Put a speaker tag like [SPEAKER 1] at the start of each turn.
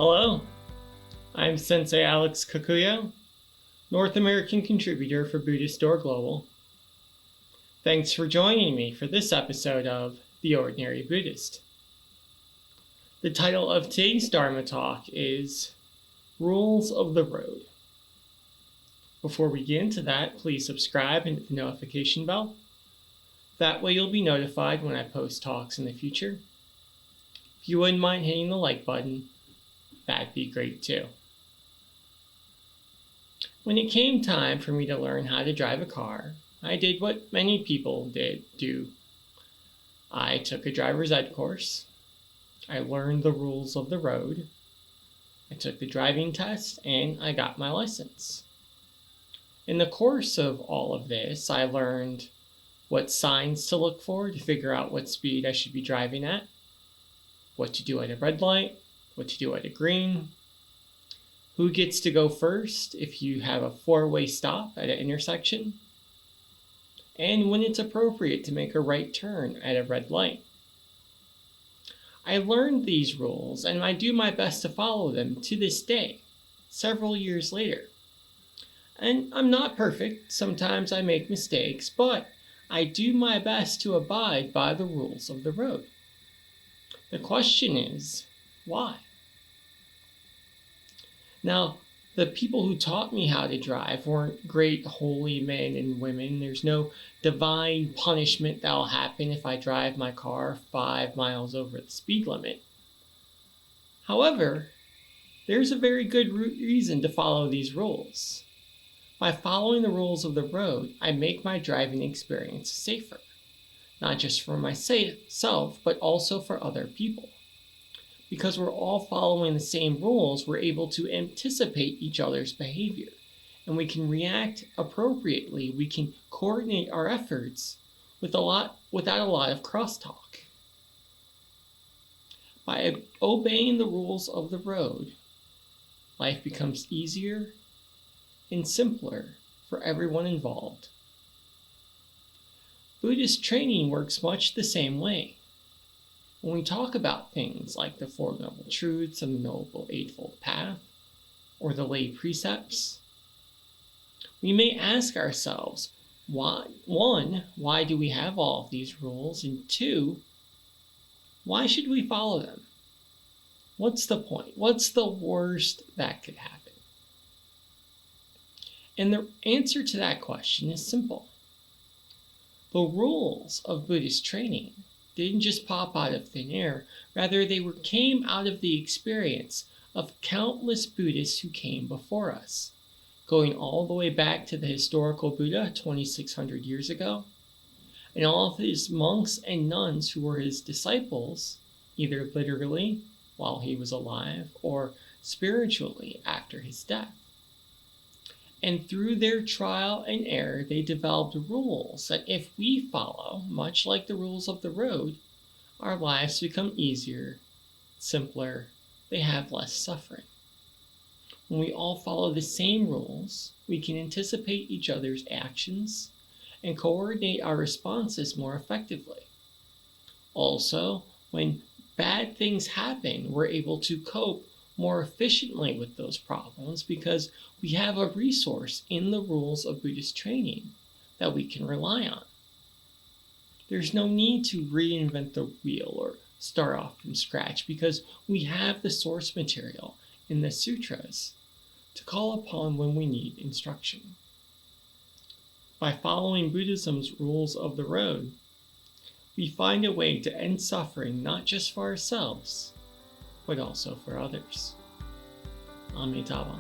[SPEAKER 1] Hello, I'm Sensei Alex Kakuyo, North American contributor for Buddhist Global. Thanks for joining me for this episode of The Ordinary Buddhist. The title of today's Dharma talk is Rules of the Road. Before we get into that, please subscribe and hit the notification bell. That way you'll be notified when I post talks in the future. If you wouldn't mind hitting the like button, that'd be great too. When it came time for me to learn how to drive a car, I did what many people do. I took a driver's ed course. I learned the rules of the road. I took the driving test and I got my license. In the course of all of this, I learned what signs to look for to figure out what speed I should be driving at, what to do at a red light, what to do at a green, who gets to go first if you have a four-way stop at an intersection, and when it's appropriate to make a right turn at a red light. I learned these rules and I do my best to follow them to this day, several years later. And I'm not perfect, sometimes I make mistakes, but I do my best to abide by the rules of the road. The question is, why? Now, the people who taught me how to drive weren't great holy men and women. There's no divine punishment that'll happen if I drive my car 5 miles over the speed limit. However, there's a very good reason to follow these rules. By following the rules of the road, I make my driving experience safer, not just for myself, but also for other people. Because we're all following the same rules, we're able to anticipate each other's behavior, and we can react appropriately. We can coordinate our efforts without a lot of crosstalk. By obeying the rules of the road, life becomes easier and simpler for everyone involved. Buddhist training works much the same way. When we talk about things like the Four Noble Truths and the Noble Eightfold Path, or the lay precepts, we may ask ourselves, why do we have all of these rules? And 2, why should we follow them? What's the point? What's the worst that could happen? And the answer to that question is simple. The rules of Buddhist training didn't just pop out of thin air. Rather, they came out of the experience of countless Buddhists who came before us, going all the way back to the historical Buddha 2,600 years ago, and all of his monks and nuns who were his disciples, either literally while he was alive or spiritually after his death. And through their trial and error, they developed rules that if we follow, much like the rules of the road, our lives become easier, simpler, they have less suffering. When we all follow the same rules, we can anticipate each other's actions and coordinate our responses more effectively. Also, when bad things happen, we're able to cope more efficiently with those problems because we have a resource in the rules of Buddhist training that we can rely on. There's no need to reinvent the wheel or start off from scratch because we have the source material in the sutras to call upon when we need instruction. By following Buddhism's rules of the road, we find a way to end suffering not just for ourselves, but also for others. Amitabha.